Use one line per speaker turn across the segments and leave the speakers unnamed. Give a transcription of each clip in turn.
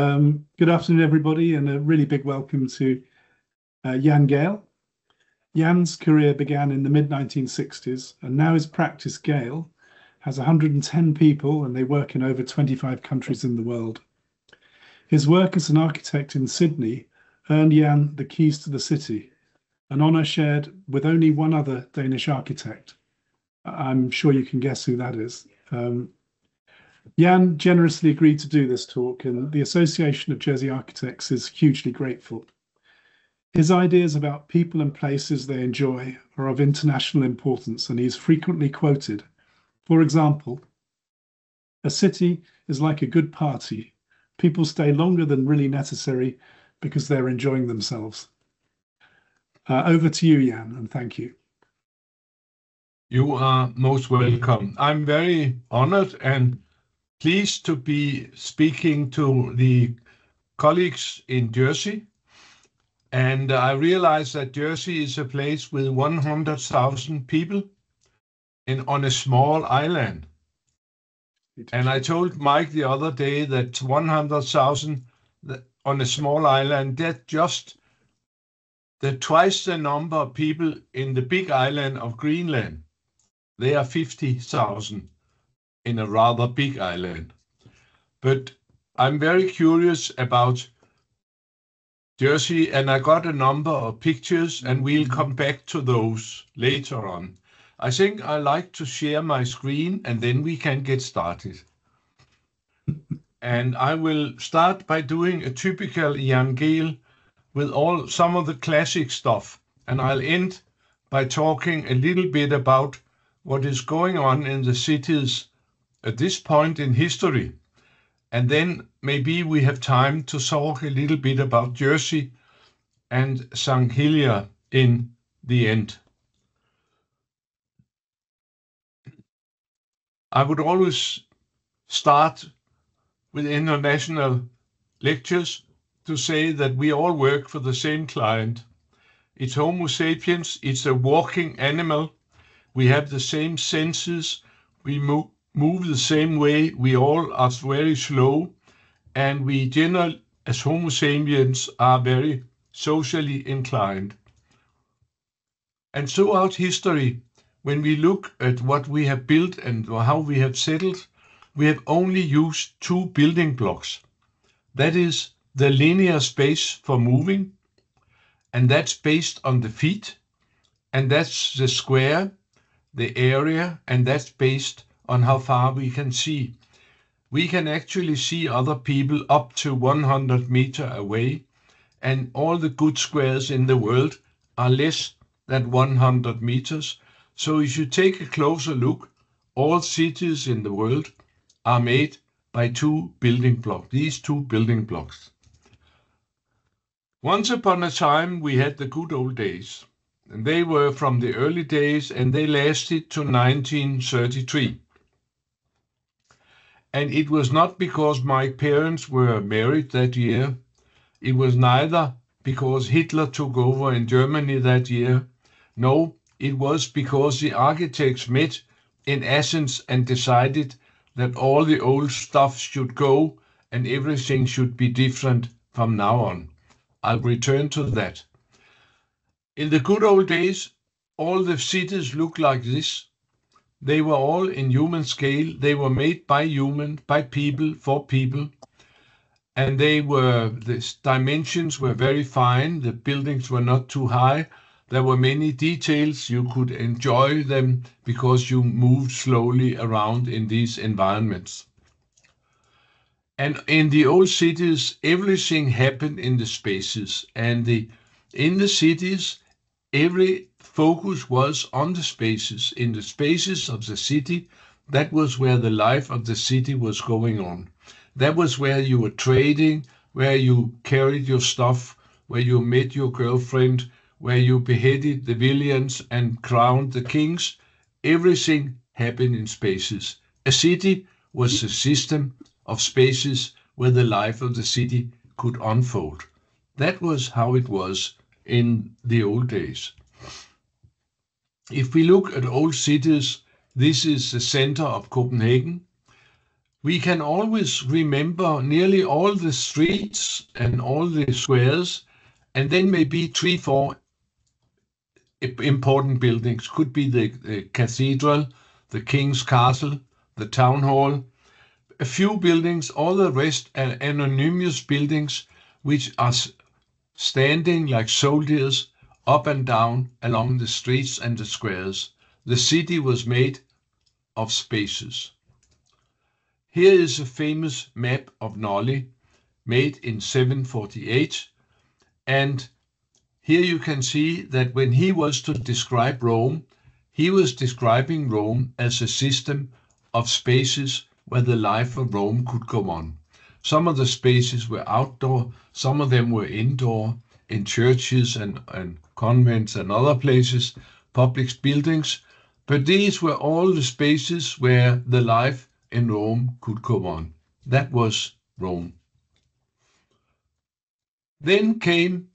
Good afternoon, everybody, and a really big welcome to Jan Gehl. Jan's career began in the mid-1960s, and now his practice, Gehl, has 110 people, and they work in over 25 countries in the world. His work as an architect in Sydney earned Jan the keys to the city, an honour shared with only one other Danish architect. I'm sure you can guess who that is. Jan generously agreed to do this talk, and the Association of Jersey Architects is hugely grateful. His ideas about people and places they enjoy are of international importance, and he's frequently quoted. For example, "A city is like a good party. People stay longer than really necessary because they're enjoying themselves." Over to you, Jan, and thank you.
You are most welcome. I'm very honored and pleased to be speaking to the colleagues in Jersey. And I realize that Jersey is a place with 100,000 people on a small island. And I told Mike the other day that 100,000 on a small island, that's just twice the number of people in the big island of Greenland. They are 50,000 in a rather big island. But I'm very curious about Jersey, and I got a number of pictures, and we'll come back to those later on. I think I like to share my screen, and then we can get started. And I will start by doing a typical Jan Gehl with some of the classic stuff, and I'll end by talking a little bit about what is going on in the cities at this point in history. And then maybe we have time to talk a little bit about Jersey and St. Helier in the end. I would always start with international lectures to say that we all work for the same client. It's Homo sapiens, it's a walking animal. We have the same senses, we move the same way, we all are very slow, and we generally, as Homo sapiens, are very socially inclined. And throughout history, when we look at what we have built and how we have settled, we have only used two building blocks. That is the linear space for moving, and that's based on the feet, and that's the square, the area, and that's based on how far we can see. We can actually see other people up to 100 meters away, and all the good squares in the world are less than 100 meters. So if you take a closer look, all cities in the world are made by two building blocks, these two building blocks. Once upon a time, we had the good old days, and they were from the early days, and they lasted to 1933. And it was not because my parents were married that year. It was neither because Hitler took over in Germany that year. No, it was because the architects met in Athens and decided that all the old stuff should go and everything should be different from now on. I'll return to that. In the good old days, all the cities looked like this. They were all in human scale. They were made by humans, by people, for people. And the dimensions were very fine. The buildings were not too high. There were many details. You could enjoy them because you moved slowly around in these environments. And in the old cities, everything happened in the spaces. And in the cities, every focus was on the spaces. In the spaces of the city, that was where the life of the city was going on. That was where you were trading, where you carried your stuff, where you met your girlfriend, where you beheaded the villains and crowned the kings. Everything happened in spaces. A city was a system of spaces where the life of the city could unfold. That was how it was in the old days. If we look at old cities, this is the center of Copenhagen. we can always remember nearly all the streets and all the squares, and then maybe 3, 4 important buildings. Could be the cathedral, the king's castle, the town hall, a few buildings, all the rest are anonymous buildings which are standing like soldiers up and down along the streets and the squares. The city was made of spaces. Here is a famous map of Nolli made in 748, and here you can see that when he was to describe Rome, he was describing Rome as a system of spaces where the life of Rome could go on. Some of the spaces were outdoor, some of them were indoor, in churches and convents and other places, public buildings, but these were all the spaces where the life in Rome could go on. That was Rome. Then came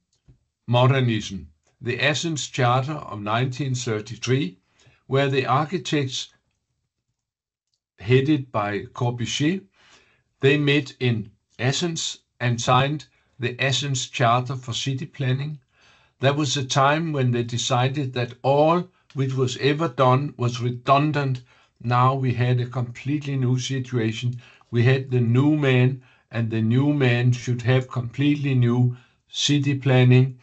modernism, the Athens Charter of 1933, where the architects headed by Corbusier, they met in Athens and signed the Athens Charter for City Planning. That was a time when they decided that all which was ever done was redundant. Now we had a completely new situation. We had the new man, and the new man should have completely new city planning,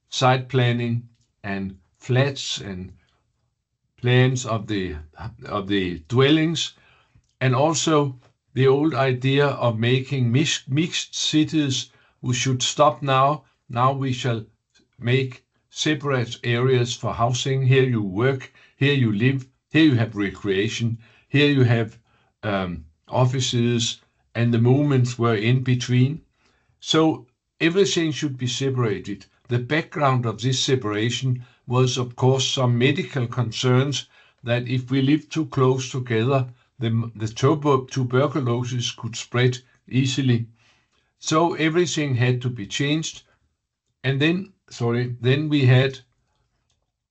site planning, and flats and plans of the dwellings, and also the old idea of making mixed cities. We should stop now. Now we shall make separate areas for housing. Here you work, here you live, here you have recreation, here you have offices, and the movements were in between. So everything should be separated. The background of this separation was, of course, some medical concerns that if we live too close together, the tuberculosis could spread easily. So everything had to be changed. And then we had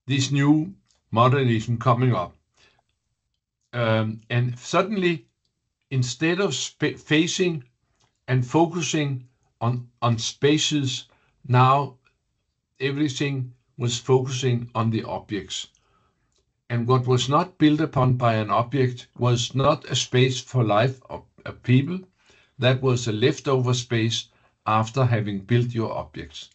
this new modernism coming up. And suddenly, instead of facing and focusing on spaces, now everything was focusing on the objects. And what was not built upon by an object was not a space for life of people. That was a leftover space after having built your objects.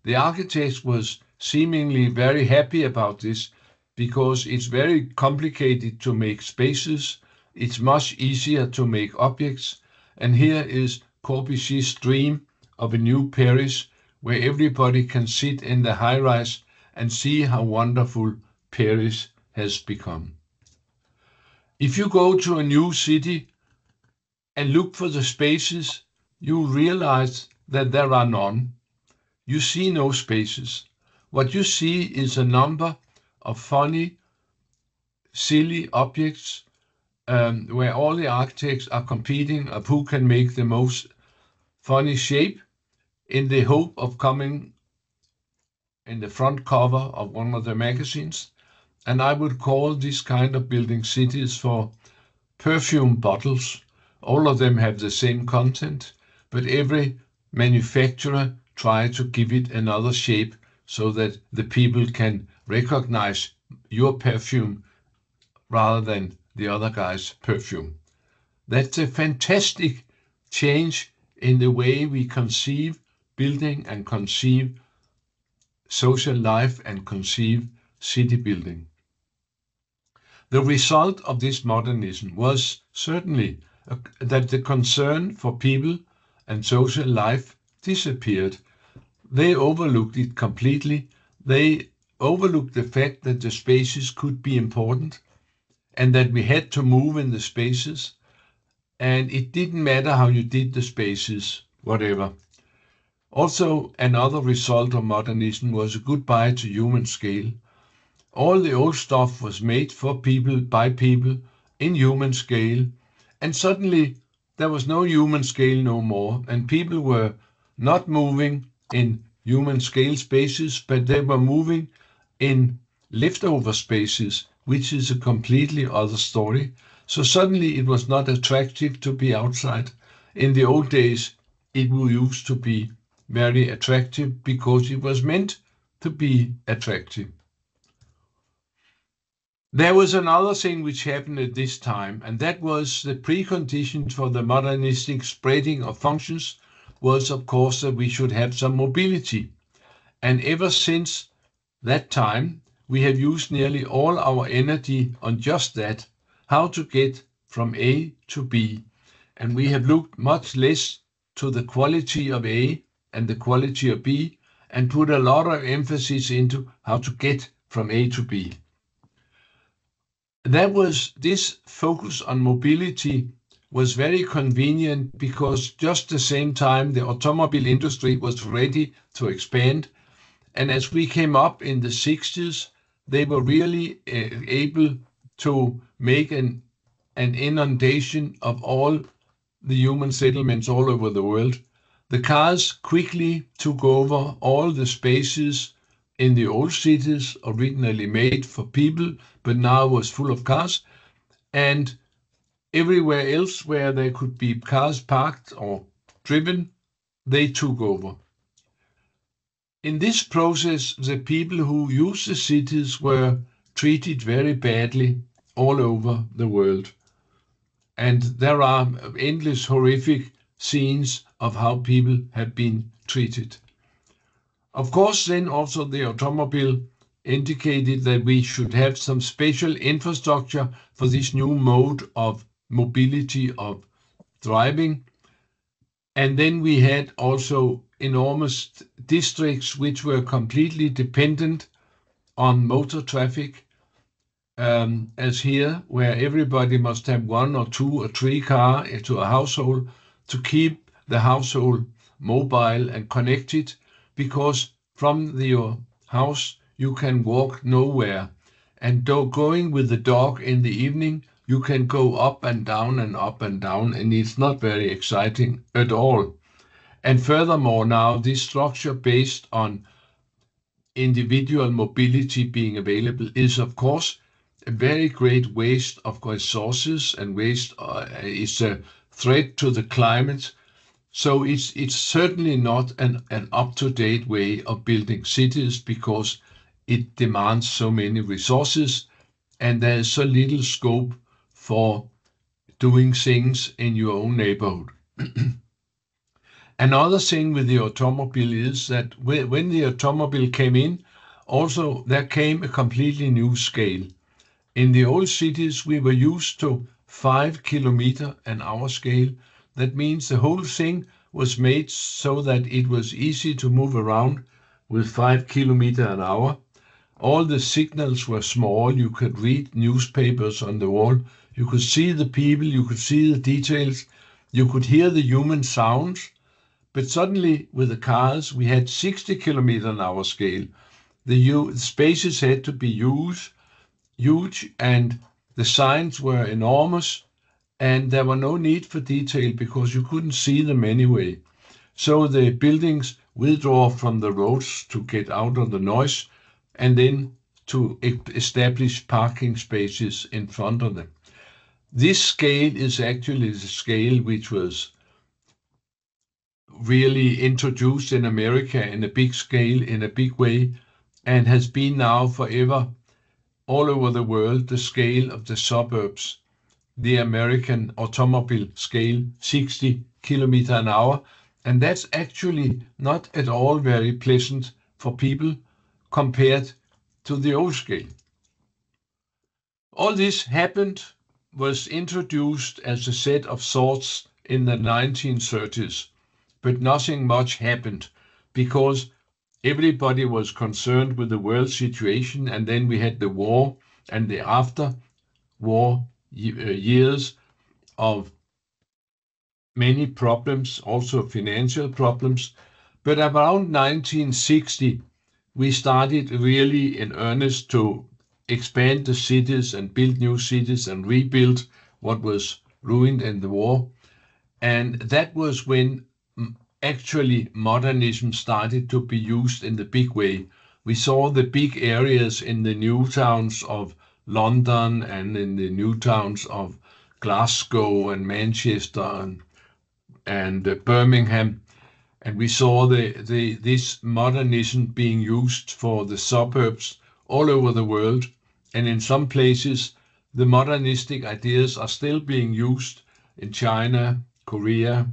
The architect was seemingly very happy about this because it's very complicated to make spaces. It's much easier to make objects. And here is Corbusier's dream of a new Paris where everybody can sit in the high-rise and see how wonderful Paris has become. If you go to a new city and look for the spaces, you realize that there are none. You see no spaces. What you see is a number of funny, silly objects where all the architects are competing of who can make the most funny shape in the hope of coming in the front cover of one of the magazines. And I would call this kind of building cities for perfume bottles. All of them have the same content, but every manufacturer tries to give it another shape so that the people can recognize your perfume rather than the other guy's perfume. That's a fantastic change in the way we conceive building and conceive social life and conceive city building. The result of this modernism was certainly that the concern for people and social life disappeared. They overlooked it completely. They overlooked the fact that the spaces could be important and that we had to move in the spaces, and it didn't matter how you did the spaces, whatever. Also, another result of modernism was a goodbye to human scale. All the old stuff was made for people, by people, in human scale, and suddenly there was no human scale no more, and people were not moving in human scale spaces, but they were moving in leftover spaces, which is a completely other story. So suddenly it was not attractive to be outside. In the old days, it used to be very attractive because it was meant to be attractive. There was another thing which happened at this time, and that was the precondition for the modernistic spreading of functions was, of course, that we should have some mobility. And ever since that time, we have used nearly all our energy on just that, how to get from A to B. And we have looked much less to the quality of A and the quality of B, and put a lot of emphasis into how to get from A to B. This focus on mobility was very convenient because just the same time the automobile industry was ready to expand. And as we came up in the 60s, they were really able to make an inundation of all the human settlements all over the world. The cars quickly took over all the spaces in the old cities, originally made for people, but now was full of cars. And everywhere else where there could be cars parked or driven, they took over. In this process, the people who used the cities were treated very badly all over the world. And there are endless horrific scenes of how people have been treated. Of course, then also the automobile indicated that we should have some special infrastructure for this new mode of mobility of driving. And then we had also enormous districts which were completely dependent on motor traffic, as here, where everybody must have 1 or 2 or 3 cars to a household to keep the household mobile and connected, because from your house you can walk nowhere. And going with the dog in the evening, you can go up and down and up and down, and it's not very exciting at all. And furthermore, now this structure based on individual mobility being available is, of course, a very great waste of resources, and waste is a threat to the climate. So it's certainly not an up-to-date way of building cities, because it demands so many resources and there is so little scope for doing things in your own neighborhood. Another thing with the automobile is that when the automobile came in, also there came a completely new scale. In the old cities, we were used to 5 km/h scale. That means the whole thing was made so that it was easy to move around with 5 km/h. All the signals were small. You could read newspapers on the wall. You could see the people. You could see the details. You could hear the human sounds. But suddenly, with the cars, we had 60 km/h scale. The spaces had to be huge, and the signs were enormous, and there were no need for detail because you couldn't see them anyway. So the buildings withdraw from the roads to get out of the noise, and then to establish parking spaces in front of them. This scale is actually the scale which was really introduced in America in a big scale, in a big way, and has been now forever all over the world the scale of the suburbs, the American automobile scale, 60 km/h. And that's actually not at all very pleasant for people compared to the old scale. All this was introduced as a set of thoughts in the 1930s, but nothing much happened because everybody was concerned with the world situation, and then we had the war and the after-war years of many problems, also financial problems. But around 1960, we started really in earnest to expand the cities and build new cities and rebuild what was ruined in the war. And that was when actually modernism started to be used in the big way. We saw the big areas in the new towns of London and in the new towns of Glasgow and Manchester and Birmingham, and we saw this modernism being used for the suburbs all over the world, and in some places the modernistic ideas are still being used in China, Korea,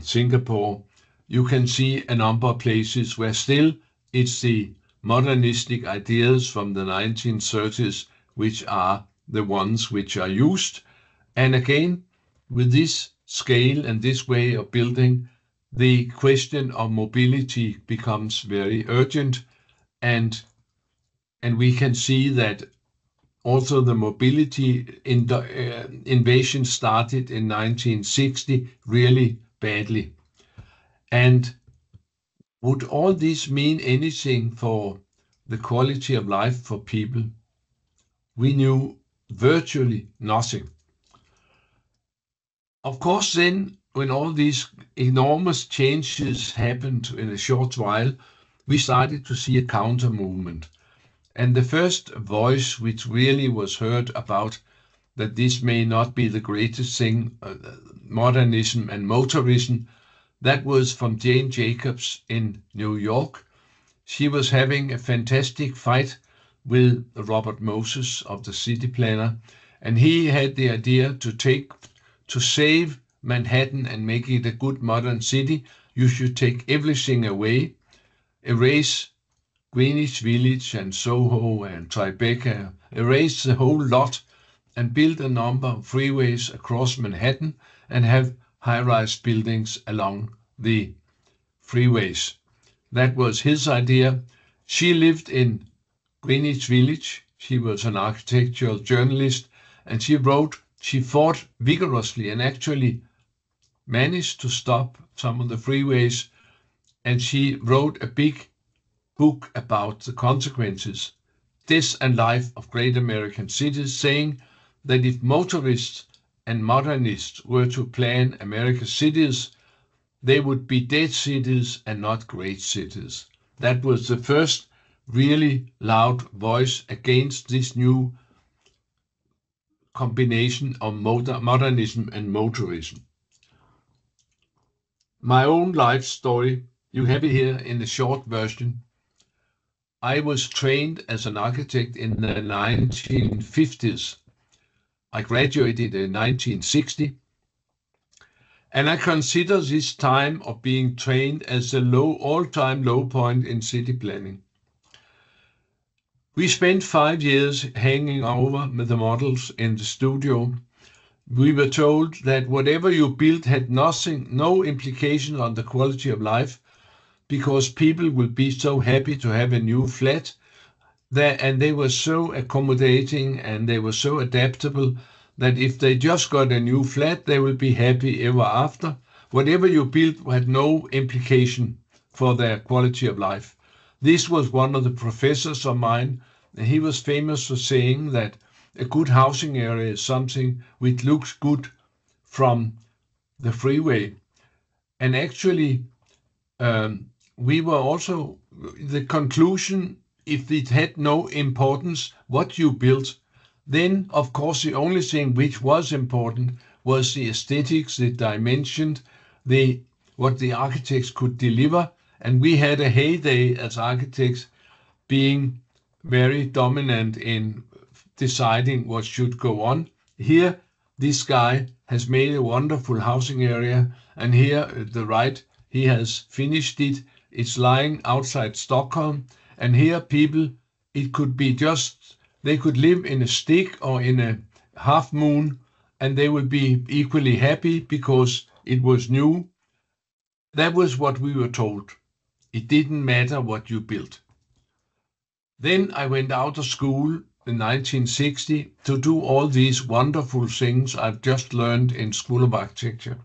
Singapore. You can see a number of places where still it's the modernistic ideas from the 1930s which are the ones which are used. And again, with this scale and this way of building, the question of mobility becomes very urgent, and we can see that also the mobility invasion started in 1960 really badly. And would all this mean anything for the quality of life for people? We knew virtually nothing. Of course, then, when all these enormous changes happened in a short while, we started to see a counter movement. And the first voice which really was heard about that this may not be the greatest thing, modernism and motorism, that was from Jane Jacobs in New York. She was having a fantastic fight with Robert Moses of the City Planner, and he had the idea to save Manhattan and make it a good modern city. You should take everything away, erase Greenwich Village and Soho and Tribeca, erase the whole lot and build a number of freeways across Manhattan and have high-rise buildings along the freeways. That was his idea. She lived in Greenwich Village. She was an architectural journalist, and she fought vigorously and actually managed to stop some of the freeways, and she wrote a big book about the consequences, Death and Life of Great American Cities, saying that if motorists and modernists were to plan America's cities, they would be dead cities and not great cities. That was the first really loud voice against this new combination of modernism and motorism. My own life story, you have it here in the short version. I was trained as an architect in the 1950s. I graduated in 1960, and I consider this time of being trained as the all-time low point in city planning. We spent 5 years hanging over with the models in the studio. We were told that whatever you built had no implication on the quality of life, because people will be so happy to have a new flat there, and they were so accommodating and they were so adaptable that if they just got a new flat, they will be happy ever after. Whatever you built had no implication for their quality of life. This was one of the professors of mine, and he was famous for saying that a good housing area is something which looks good from the freeway. And actually, we were also the conclusion, if it had no importance what you built, then of course the only thing which was important was the aesthetics, the dimension, what the architects could deliver. And we had a heyday as architects, being very dominant in deciding what should go on. Here, this guy has made a wonderful housing area, and here at the right, he has finished it. It's lying outside Stockholm, and here people, it could be just, they could live in a stick or in a half moon, and they would be equally happy because it was new. That was what we were told. It didn't matter what you built. Then I went out of school in 1960 to do all these wonderful things I've just learned in School of Architecture.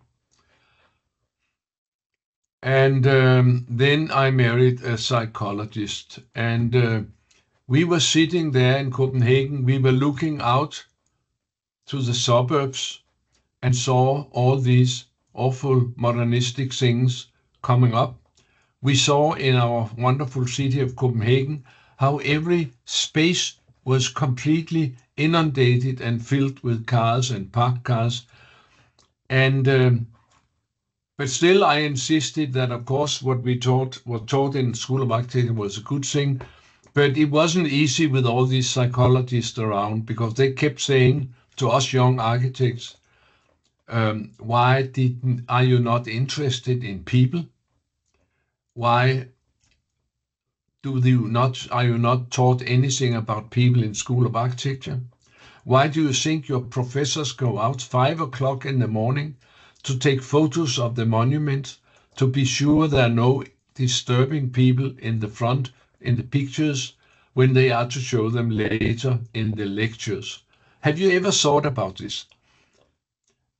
And then I married a psychologist, and we were sitting there in Copenhagen. We were looking out to the suburbs and saw all these awful modernistic things coming up. We saw in our wonderful city of Copenhagen how every space was completely inundated and filled with cars and parked cars. And but still, I insisted that, of course, what we were taught in School of Architecture was a good thing. But it wasn't easy with all these psychologists around, because they kept saying to us young architects, why are you not interested in people? Why are you not taught anything about people in School of Architecture? Why do you think your professors go out 5 o'clock in the morning to take photos of the monument to be sure there are no disturbing people in the front in the pictures when they are to show them later in the lectures? Have you ever thought about this?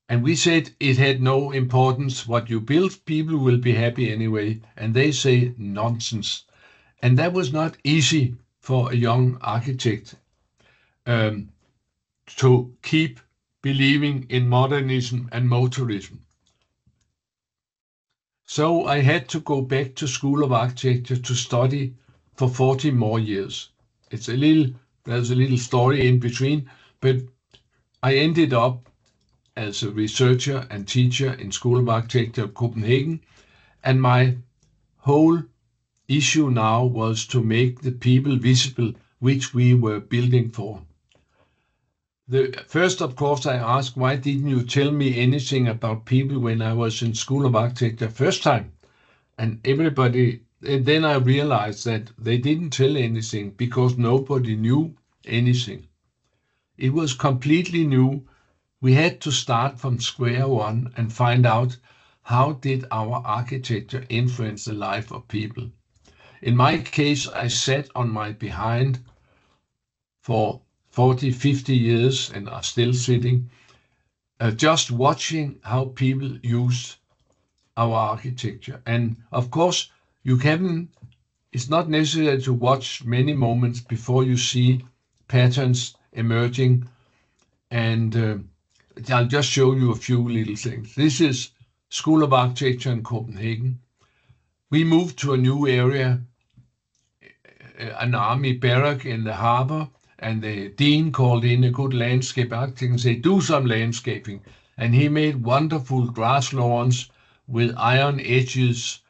And we said it had no importance what you build, people will be happy anyway. And they say nonsense. And that was not easy for a young architect to keep believing in modernism and motorism. So I had to go back to School of Architecture to study for 40 more years. There's a little story in between, but I ended up as a researcher and teacher in School of Architecture of Copenhagen, and my whole issue now was to make the people visible which we were building for. First, of course, I asked, why didn't you tell me anything about people when I was in School of Architecture first time? And then I realized that they didn't tell anything because nobody knew anything. It was completely new. We had to start from square one and find out how did our architecture influence the life of people. In my case, I sat on my behind for 40, 50 years and are still sitting, just watching how people use our architecture. And of course, it's not necessary to watch many moments before you see patterns emerging. And I'll just show you a few little things. This is School of Architecture in Copenhagen. We moved to a new area, an army barrack in the harbor, and the dean called in a good landscape architect and said, do some landscaping. And he made wonderful grass lawns with iron edges.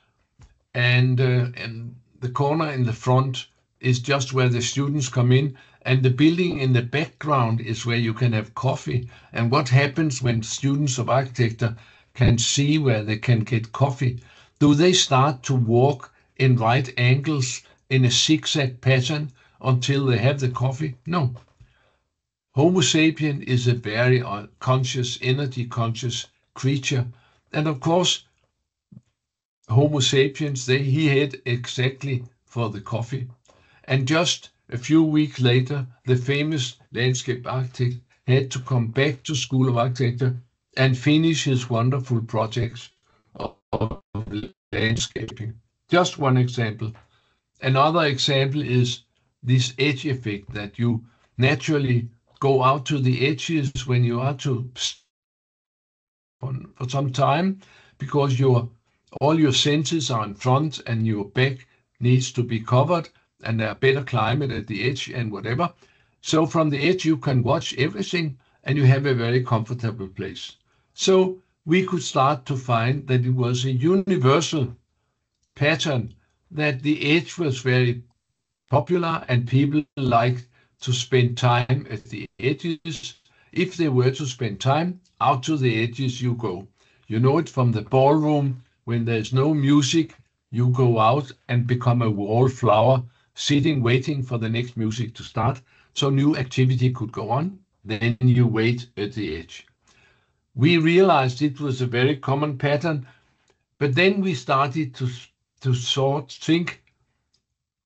And the corner in the front is just where the students come in. And the building in the background is where you can have coffee. And what happens when students of architecture can see where they can get coffee? Do they start to walk in right angles in a zigzag pattern until they have the coffee? No. Homo sapien is a very conscious, energy-conscious creature. And of course, Homo sapiens, he had exactly for the coffee. And just a few weeks later, the famous landscape architect had to come back to School of Architecture and finish his wonderful projects of landscaping. Just one example. Another example is this edge effect, that you naturally go out to the edges when you are to for some time, because all your senses are in front and your back needs to be covered, and there are better climate at the edge and whatever. So from the edge you can watch everything and you have a very comfortable place. So we could start to find that it was a universal pattern, that the edge was very popular and people liked to spend time at the edges. If they were to spend time, out to the edges you go. You know it from the ballroom, when there's no music, you go out and become a wallflower, sitting, waiting for the next music to start, so new activity could go on. Then you wait at the edge. We realized it was a very common pattern, but then we started to think,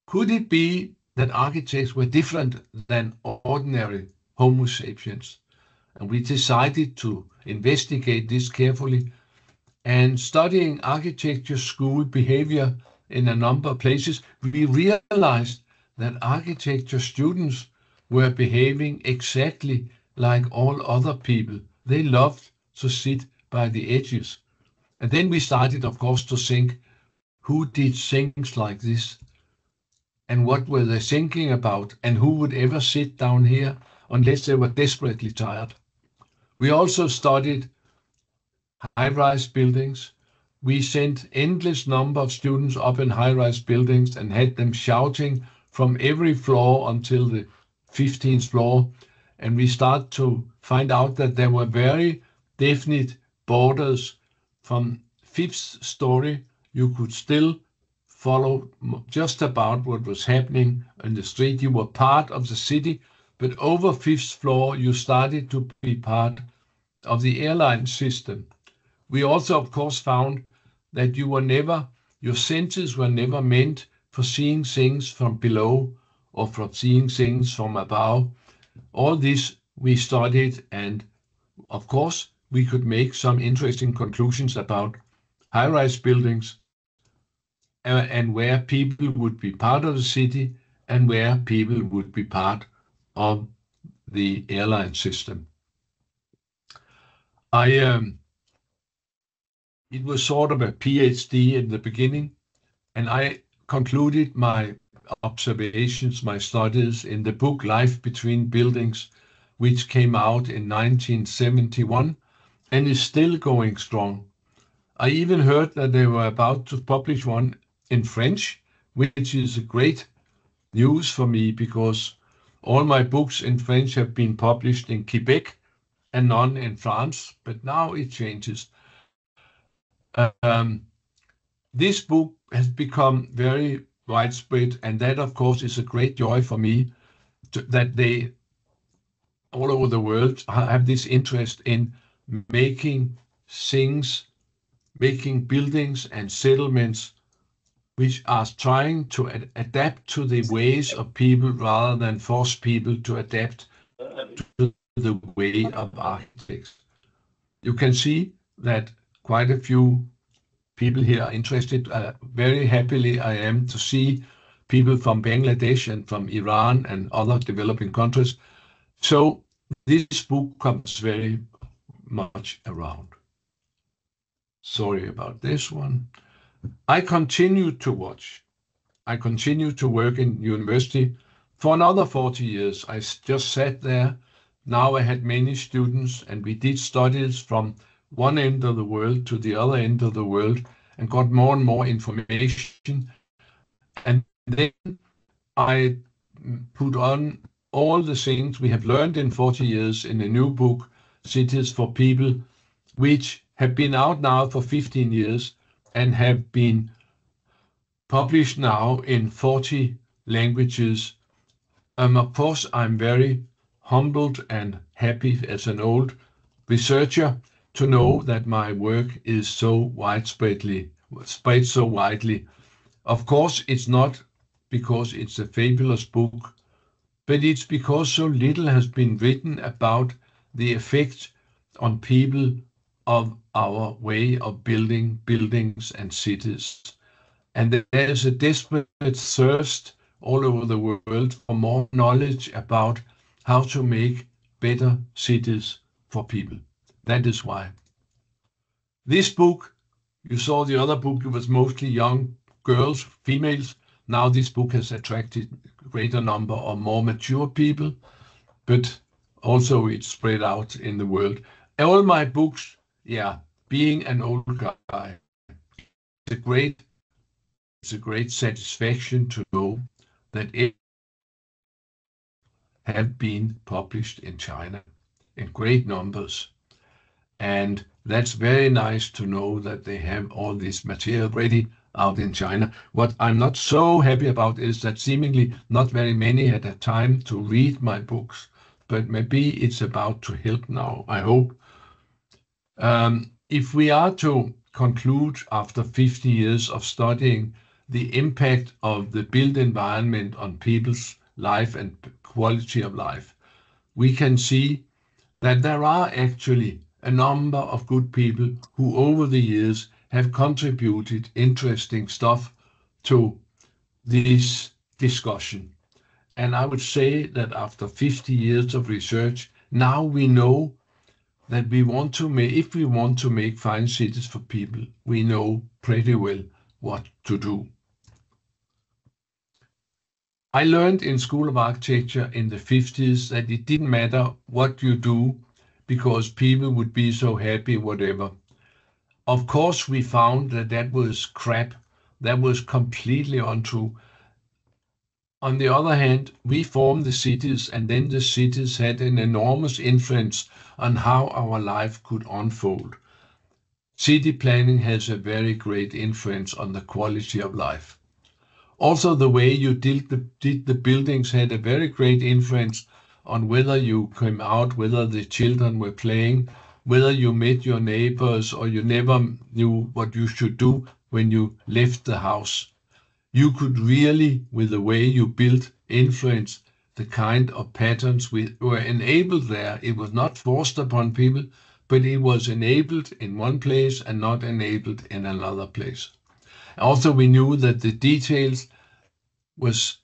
could it be that architects were different than ordinary Homo sapiens? And we decided to investigate this carefully, and studying architecture school behavior in a number of places, we realized that architecture students were behaving exactly like all other people. They loved to sit by the edges. And then we started, of course, to think, who did things like this? and what were they thinking about, and who would ever sit down here unless they were desperately tired. We also studied high-rise buildings. We sent endless number of students up in high-rise buildings and had them shouting from every floor until the 15th floor. And we start to find out that there were very definite borders. From 5th story, you could still follow just about what was happening in the street. You were part of the city, but over 5th floor, you started to be part of the airline system. We also, of course, found that your senses were never meant for seeing things from below or for seeing things from above. All this we studied, and of course, we could make some interesting conclusions about high-rise buildings and where people would be part of the city and where people would be part of the airline system. It was sort of a PhD in the beginning, and I concluded my observations, my studies in the book Life Between Buildings, which came out in 1971 and is still going strong. I even heard that they were about to publish one in French, which is a great news for me because all my books in French have been published in Quebec and none in France, but now it changes. This book has become very widespread, and that, of course, is a great joy for me that they all over the world have this interest in making things, making buildings and settlements which are trying to adapt to the ways of people rather than force people to adapt to the way of architects. You can see that quite a few people here are interested. Very happily I am to see people from Bangladesh and from Iran and other developing countries. So this book comes very much around. Sorry about this one. I continue to watch. I continue to work in university for another 40 years. I just sat there. Now I had many students, and we did studies from one end of the world to the other end of the world and got more and more information. And then I put on all the things we have learned in 40 years in a new book, Cities for People, which have been out now for 15 years and have been published now in 40 languages. Of course, I'm very humbled and happy as an old researcher to know that my work is so spread so widely. Of course, it's not because it's a fabulous book, but it's because so little has been written about the effect on people of our way of building buildings and cities. And there is a desperate thirst all over the world for more knowledge about how to make better cities for people. That is why. This book, you saw the other book, it was mostly young girls, females. Now this book has attracted a greater number of more mature people, but also it's spread out in the world. All my books, being an old guy, it's a great satisfaction to know that it have been published in China in great numbers. And that's very nice to know that they have all this material ready out in China. What I'm not so happy about is that seemingly not very many had the time to read my books, but maybe it's about to help now, I hope. If we are to conclude after 50 years of studying the impact of the built environment on people's life and quality of life, we can see that there are actually a number of good people who over the years have contributed interesting stuff to this discussion. And I would say that after 50 years of research, now we know that if we want to make fine cities for people, we know pretty well what to do. I learned in School of Architecture in the 50s that it didn't matter what you do because people would be so happy, whatever. Of course, we found that that was crap. That was completely untrue. On the other hand, we formed the cities, and then the cities had an enormous influence on how our life could unfold. City planning has a very great influence on the quality of life. Also, the way you did the buildings had a very great influence on whether you came out, whether the children were playing, whether you met your neighbors, or you never knew what you should do when you left the house. You could really, with the way you built, influence the kind of patterns we were enabled there. It was not forced upon people, but it was enabled in one place and not enabled in another place. Also, we knew that the details was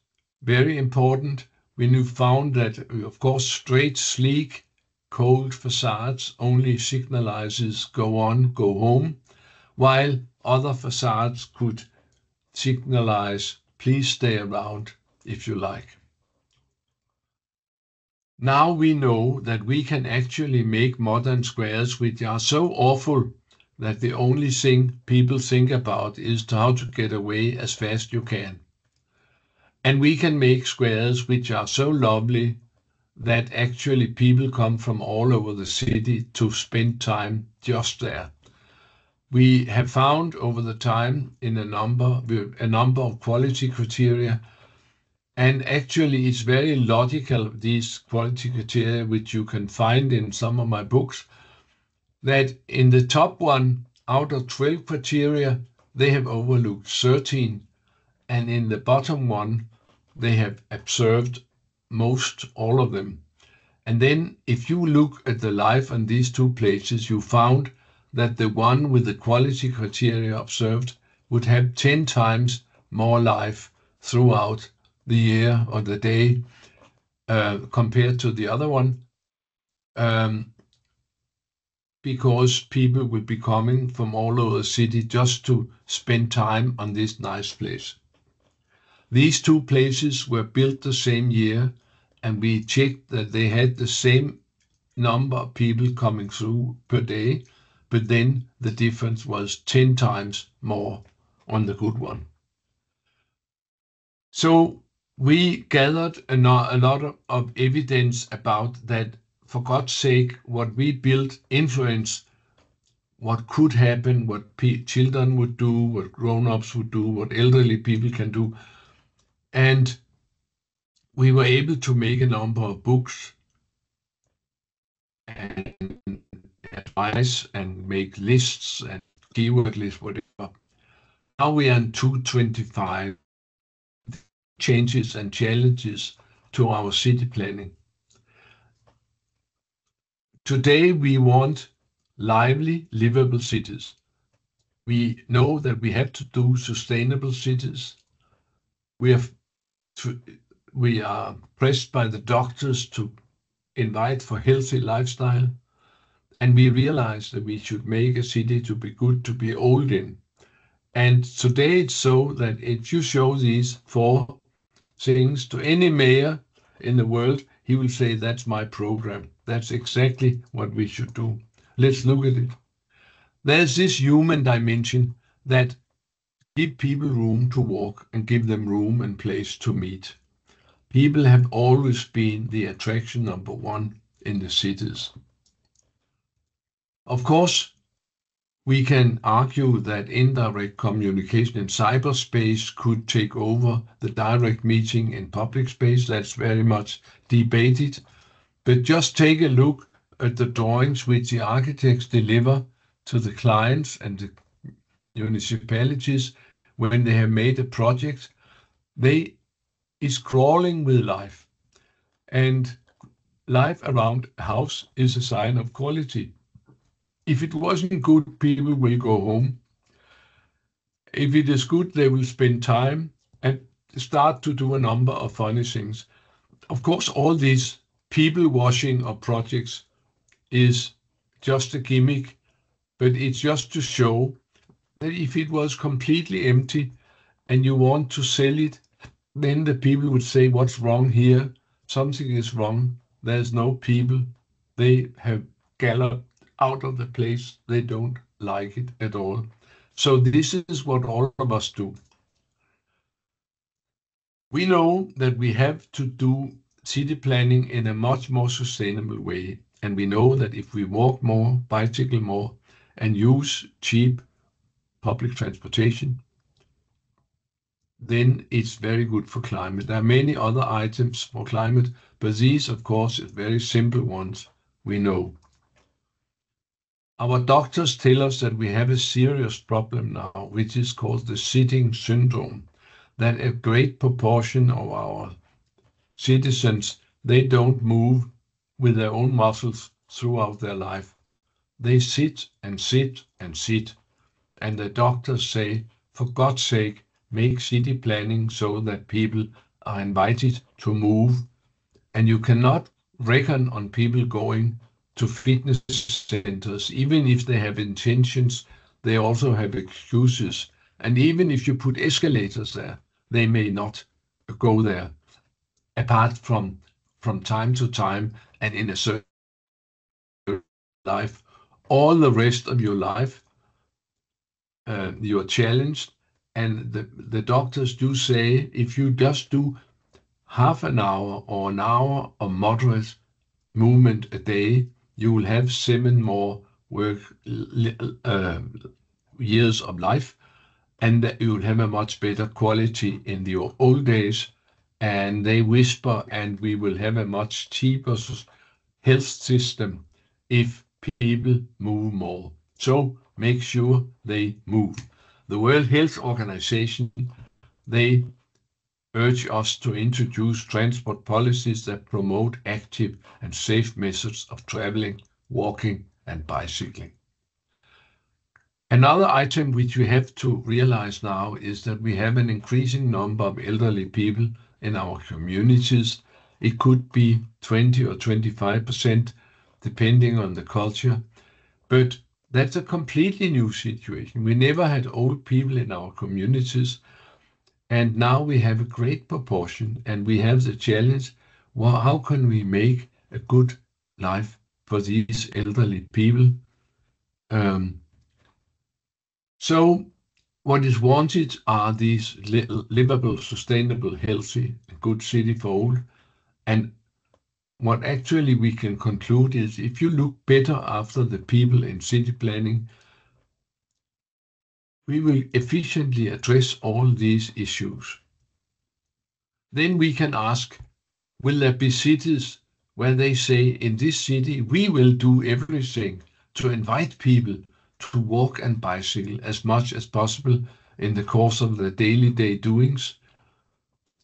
very important. We found that, of course, straight, sleek, cold facades only signalizes go on, go home, while other facades could signalize please stay around if you like. Now we know that we can actually make modern squares which are so awful that the only thing people think about is how to get away as fast you can. And we can make squares which are so lovely that actually people come from all over the city to spend time just there. We have found over the time in a number of quality criteria, and actually it's very logical, these quality criteria, which you can find in some of my books, that in the top one out of 12 criteria, they have overlooked 13, and in the bottom one, they have observed most all of them. And then if you look at the life on these two places, you found that the one with the quality criteria observed would have 10 times more life throughout the year or the day compared to the other one, because people would be coming from all over the city just to spend time on this nice place. These two places were built the same year, and we checked that they had the same number of people coming through per day, but then the difference was 10 times more on the good one. So we gathered a lot of evidence about that, for God's sake, what we built influenced what could happen, what children would do, what grown-ups would do, what elderly people can do. And we were able to make a number of books and advice and make lists and keyword lists, whatever. Now we are in 225 changes and challenges to our city planning. Today we want lively, livable cities. We know that we have to do sustainable cities. We are pressed by the doctors to invite for healthy lifestyle, and we realize that we should make a city to be good to be old in. And today it's so that if you show these 4 things to any mayor in the world, he will say, that's my program. That's exactly what we should do. Let's look at it. There's this human dimension that give people room to walk and give them room and place to meet. People have always been the attraction number 1 in the cities. Of course, we can argue that indirect communication in cyberspace could take over the direct meeting in public space. That's very much debated. But just take a look at the drawings which the architects deliver to the clients and the municipalities when they have made a project. They is crawling with life, and life around a house is a sign of quality. If it wasn't good, people will go home. If it is good, they will spend time and start to do a number of funny things. Of course, all these people washing of projects is just a gimmick, but it's just to show that if it was completely empty and you want to sell it then the people would say, what's wrong here? Something is wrong. There's no people. They have galloped out of the place. They don't like it at all. So this is what all of us do. We know that we have to do city planning in a much more sustainable way. And we know that if we walk more, bicycle more, and use cheap public transportation, then it's very good for climate. There are many other items for climate, but these, of course, are very simple ones we know. Our doctors tell us that we have a serious problem now, which is called the sitting syndrome, that a great proportion of our citizens, they don't move with their own muscles throughout their life. They sit and sit and sit. And the doctors say, for God's sake, make city planning so that people are invited to move. And you cannot reckon on people going to fitness centers. Even if they have intentions, they also have excuses. And even if you put escalators there, they may not go there, apart from time to time and in a certain life. All the rest of your life, you are challenged. And the doctors do say, if you just do half an hour or an hour of moderate movement a day, you will have 7 more years of life, and that you will have a much better quality in your old days. And they whisper, and we will have a much cheaper health system if people move more. So make sure they move. The World Health Organization, they urge us to introduce transport policies that promote active and safe methods of traveling, walking, and bicycling. Another item which we have to realize now is that we have an increasing number of elderly people in our communities. It could be 20 or 25%, depending on the culture, but that's a completely new situation. We never had old people in our communities, and now we have a great proportion, and we have the challenge, well, how can we make a good life for these elderly people? So what is wanted are these livable, sustainable, healthy, good city for all. And what actually we can conclude is, if you look better after the people in city planning, we will efficiently address all these issues. Then we can ask, will there be cities where they say, in this city, we will do everything to invite people to walk and bicycle as much as possible in the course of their daily doings?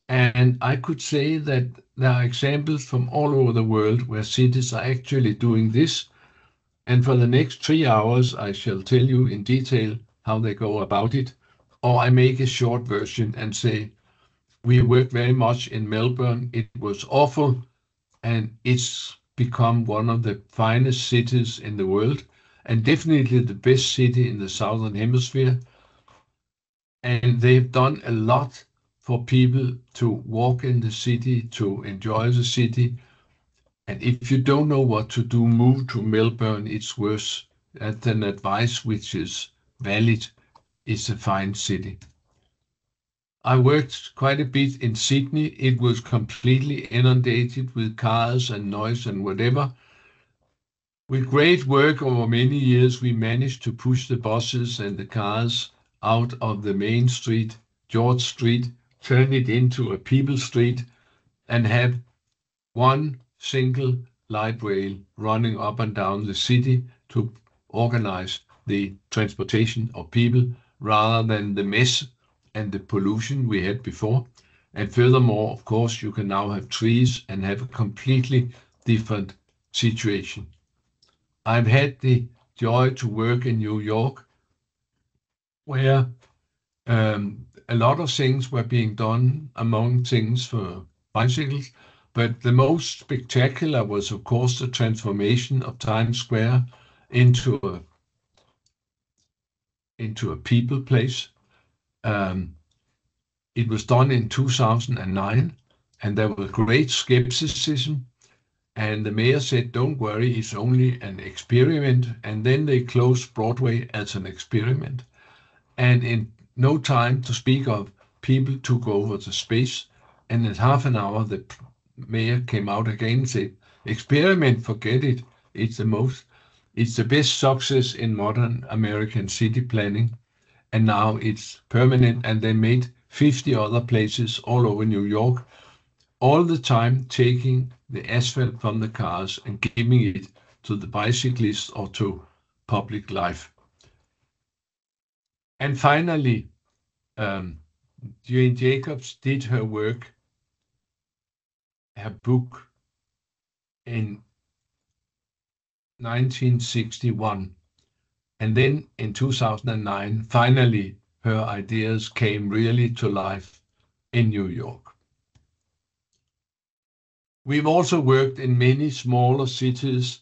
And I could say that there are examples from all over the world where cities are actually doing this. And for the next 3 hours, I shall tell you in detail how they go about it. Or I make a short version and say, we worked very much in Melbourne. It was awful, and it's become one of the finest cities in the world, and definitely the best city in the Southern Hemisphere. And they've done a lot for people to walk in the city, to enjoy the city. And if you don't know what to do, move to Melbourne. It's worse. That's an advice which is valid. It's a fine city. I worked quite a bit in Sydney. It was completely inundated with cars and noise and whatever. With great work over many years, we managed to push the buses and the cars out of the main street, George Street, turn it into a people street, and have one single light rail running up and down the city to organize the transportation of people rather than the mess and the pollution we had before. And furthermore, of course, you can now have trees and have a completely different situation. I've had the joy to work in New York, where a lot of things were being done, among things for bicycles, but the most spectacular was, of course, the transformation of Times Square into a people place. It was done in 2009, and there was great skepticism. And the mayor said, don't worry, it's only an experiment. And then they closed Broadway as an experiment. And in no time to speak of, people took over the space. And in half an hour, the mayor came out again and said, experiment, forget it. It's the best success in modern American city planning. And now it's permanent. And they made 50 other places all over New York, all the time taking the asphalt from the cars and giving it to the bicyclists or to public life. And finally, Jane Jacobs did her work, her book, in 1961. And then in 2009, finally, her ideas came really to life in New York. We've also worked in many smaller cities,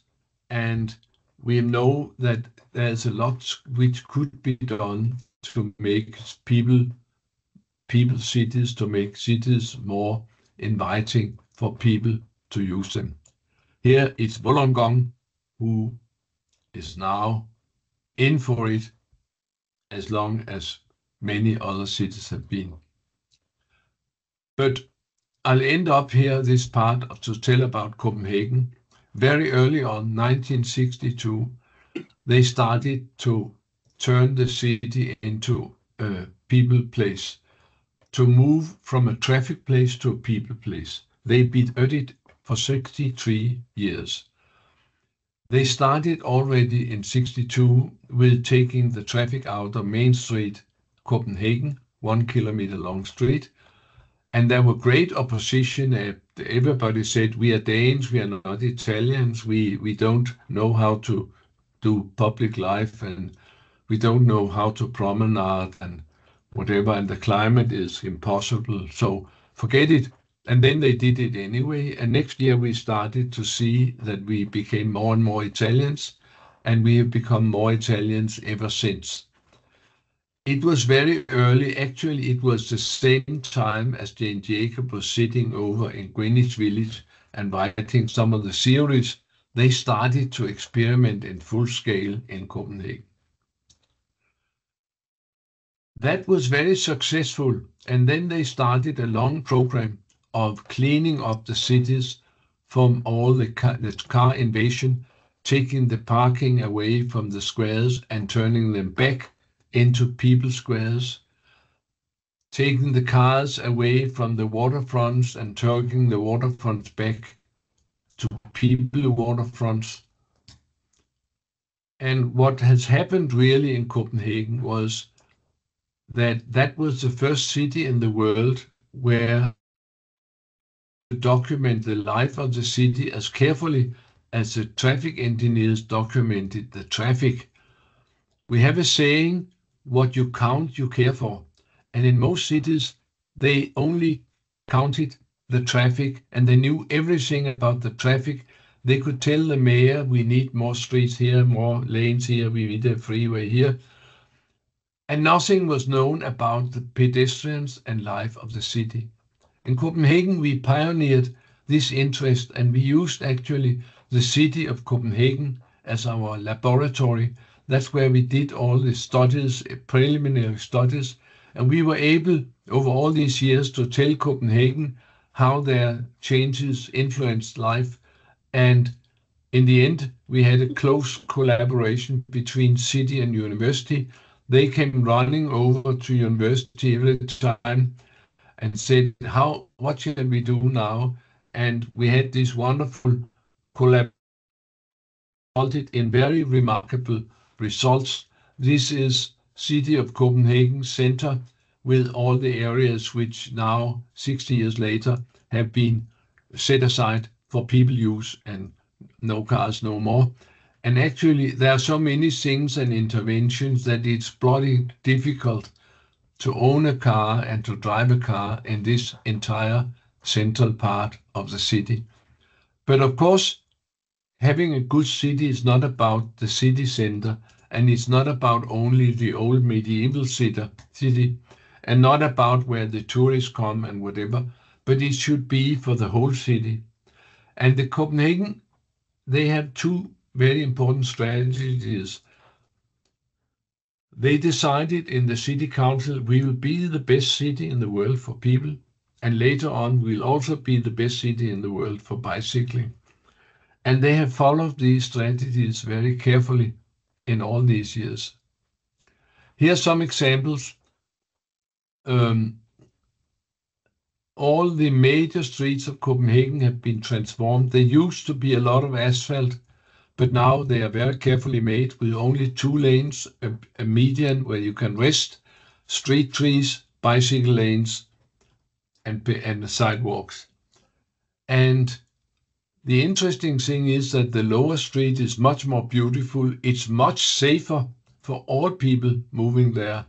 and we know that there's a lot which could be done to make cities, to make cities more inviting for people to use them. Here it's Wollongong, who is now in for it, as long as many other cities have been. But I'll end up here this part to tell about Copenhagen. Very early on, 1962, they started to turn the city into a people place, to move from a traffic place to a people place. They've been at it for 63 years. They started already in 62 with taking the traffic out of Main Street, Copenhagen, 1 kilometer long street. And there were great opposition. Everybody said, we are Danes, we are not Italians, we don't know how to do public life, and we don't know how to promenade and whatever, and the climate is impossible, so forget it. And then they did it anyway, and next year we started to see that we became more and more Italians, and we have become more Italians ever since. It was very early. Actually, it was the same time as Jane Jacobs was sitting over in Greenwich Village and writing some of the series. They started to experiment in full scale in Copenhagen. That was very successful, and then they started a long program of cleaning up the cities from all the car invasion, taking the parking away from the squares and turning them back into people squares, taking the cars away from the waterfronts and turning the waterfronts back to people waterfronts. And what has happened really in Copenhagen was that was the first city in the world where to document the life of the city as carefully as the traffic engineers documented the traffic. We have a saying, what you count, you care for. And in most cities, they only counted the traffic and they knew everything about the traffic. They could tell the mayor, we need more streets here, more lanes here, we need a freeway here. And nothing was known about the pedestrians and life of the city. In Copenhagen, we pioneered this interest, and we used actually the city of Copenhagen as our laboratory. That's where we did all the studies, preliminary studies, and we were able over all these years to tell Copenhagen how their changes influenced life. And in the end, we had a close collaboration between city and university. They came running over to university every time and said, what shall we do now? And we had this wonderful collaboration resulted in very remarkable results. This is City of Copenhagen Center with all the areas which now, 60 years later, have been set aside for people use and no cars no more. And actually, there are so many things and interventions that it's bloody difficult to own a car and to drive a car in this entire central part of the city. But of course, having a good city is not about the city center, and it's not about only the old medieval city. and not about where the tourists come and whatever, but it should be for the whole city. And the Copenhagen, they have two very important strategies. They decided in the city council, we will be the best city in the world for people, and later on we'll also be the best city in the world for bicycling. And they have followed these strategies very carefully in all these years. Here are some examples. All the major streets of Copenhagen have been transformed. There used to be a lot of asphalt, but now they are very carefully made with only 2 lanes, a median where you can rest, street trees, bicycle lanes, and sidewalks. And the interesting thing is that the lower street is much more beautiful. It's much safer for all people moving there.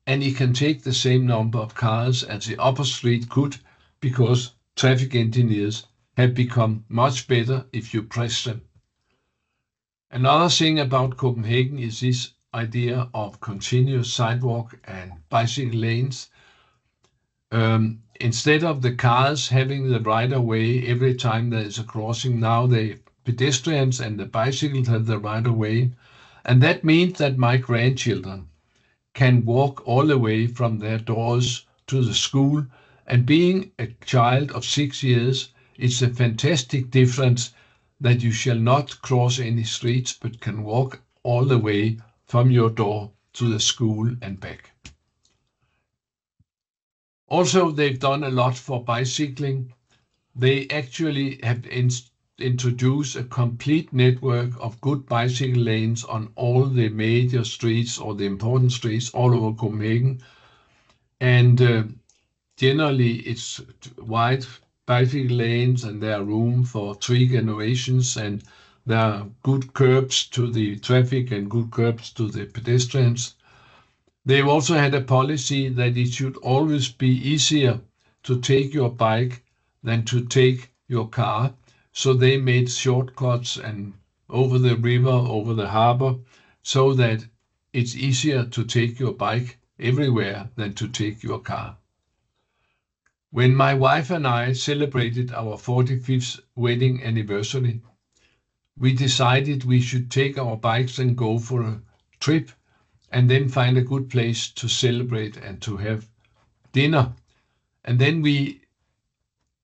And it can take the same number of cars as the upper street could, because traffic engineers have become much better if you press them. Another thing about Copenhagen is this idea of continuous sidewalk and bicycle lanes. Instead of the cars having the right of way every time there is a crossing, now the pedestrians and the bicycles have the right of way. And that means that my grandchildren can walk all the way from their doors to the school. And being a child of 6 years, it's a fantastic difference that you shall not cross any streets, but can walk all the way from your door to the school and back. Also, they've done a lot for bicycling. They actually have introduced a complete network of good bicycle lanes on all the major streets or the important streets all over Copenhagen. And generally, it's wide bicycle lanes, and there are room for 3 generations, and there are good curbs to the traffic and good curbs to the pedestrians. They've also had a policy that it should always be easier to take your bike than to take your car. So they made shortcuts and over the river, over the harbor, so that it's easier to take your bike everywhere than to take your car. When my wife and I celebrated our 45th wedding anniversary, we decided we should take our bikes and go for a trip, and then find a good place to celebrate and to have dinner. And then we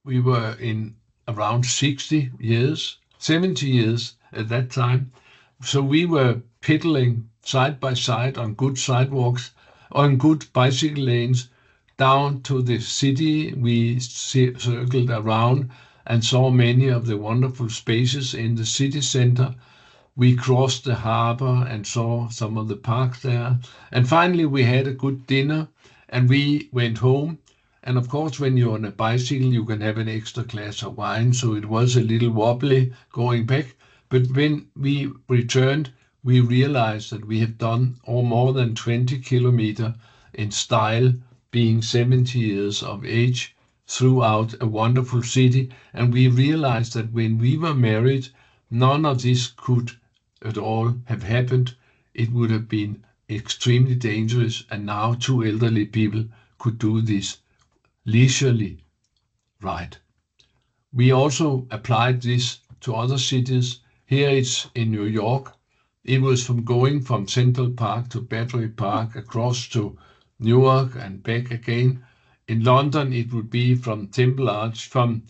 were in around 70 years at that time. So we were pedaling side by side on good sidewalks, on good bicycle lanes, down to the city. We circled around and saw many of the wonderful spaces in the city center. We crossed the harbor and saw some of the parks there. And finally, we had a good dinner and we went home. And of course, when you're on a bicycle, you can have an extra glass of wine. So it was a little wobbly going back. But when we returned, we realized that we have done more than 20 kilometers in style, being 70 years of age, throughout a wonderful city. And we realized that when we were married, none of this could at all have happened. It would have been extremely dangerous. And now 2 elderly people could do this leisurely ride. We also applied this to other cities. Here it's in New York. It was going from Central Park to Battery Park, across to Newark and back again. In London, it would be from Temple Arch, from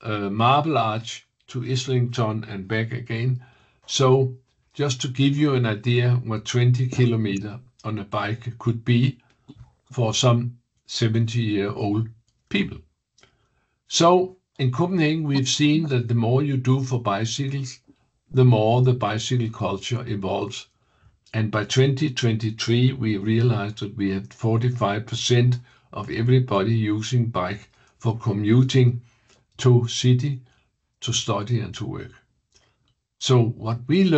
Marble Arch to Islington and back again. So just to give you an idea what 20 kilometers on a bike could be for some 70-year-old people. So in Copenhagen, we've seen that the more you do for bicycles, the more the bicycle culture evolves. And by 2023, we realized that we had 45% of everybody using bike for commuting to city, to study and to work. So what we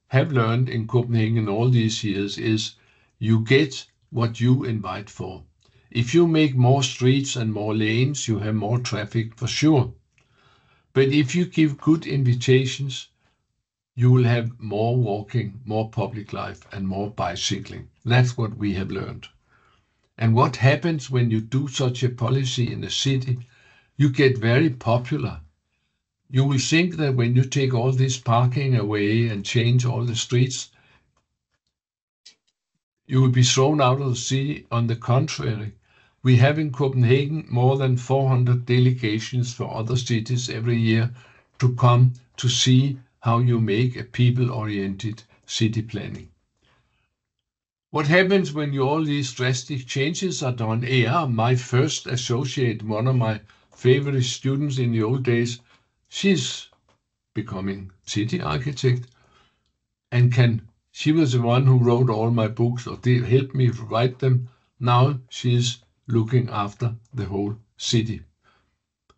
have learned in Copenhagen all these years is you get what you invite for. If you make more streets and more lanes, you have more traffic for sure. But if you give good invitations, you will have more walking, more public life, and more bicycling. That's what we have learned. And what happens when you do such a policy in a city? You get very popular. You will think that when you take all this parking away and change all the streets, you will be thrown out of the city. On the contrary, we have in Copenhagen more than 400 delegations from other cities every year to come to see how you make a people-oriented city planning. What happens when all these drastic changes are done? Yeah, my first associate, one of my favorite students in the old days, she's becoming city architect and she was the one who wrote all my books or did help me write them. Now she's looking after the whole city.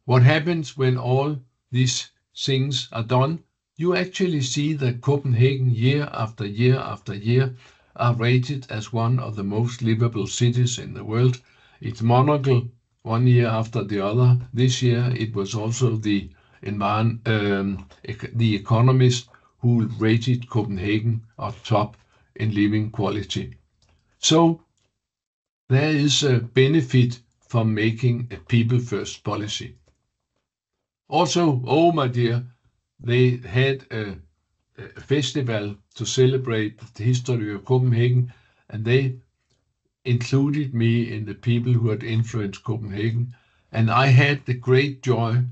What happens when all these things are done? You actually see that Copenhagen year after year after year are rated as one of the most livable cities in the world. It's monocle one year after the other. This year it was also the Economist who rated Copenhagen on top in living quality. So there is a benefit from making a people-first policy. Also, oh my dear, they had a festival to celebrate the history of Copenhagen, and they included me in the people who had influenced Copenhagen. And I had the great joy,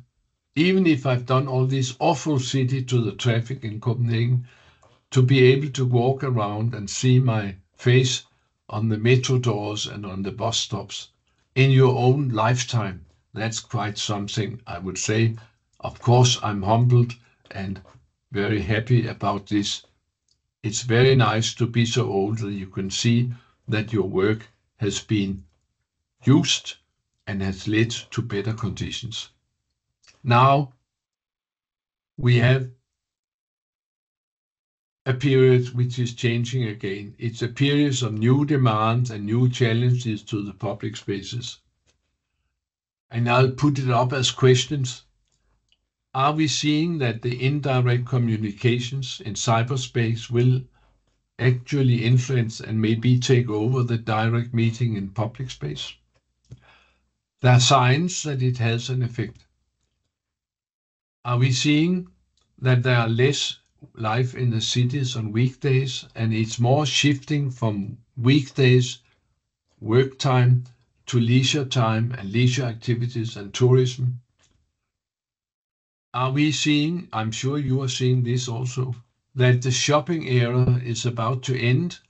even if I've done all this awful city to the traffic in Copenhagen, to be able to walk around and see my face on the metro doors and on the bus stops in your own lifetime. That's quite something, I would say. Of course, I'm humbled and very happy about this. It's very nice to be so old that you can see that your work has been used and has led to better conditions. Now we have a period which is changing again. It's a period of new demands and new challenges to the public spaces. And I'll put it up as questions. Are we seeing that the indirect communications in cyberspace will actually influence and maybe take over the direct meeting in public space? There are signs that it has an effect. Are we seeing that there are less life in the cities on weekdays and it's more shifting from weekdays, work time, to leisure time and leisure activities and tourism? Are we seeing, I'm sure you are seeing this also, that the shopping era is about to end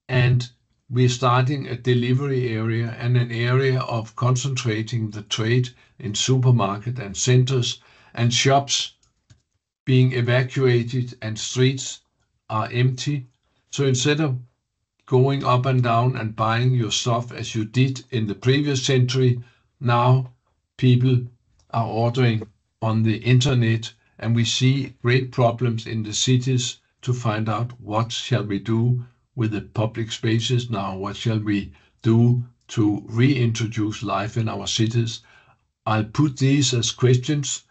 and we're starting a delivery area and an area of concentrating the trade in supermarket and centers and shops being evacuated and streets are empty. So instead of going up and down and buying your stuff as you did in the previous century, now people are ordering on the internet, and we see great problems in the cities to find out what shall we do with the public spaces now, what shall we do to reintroduce life in our cities. I'll put these as questions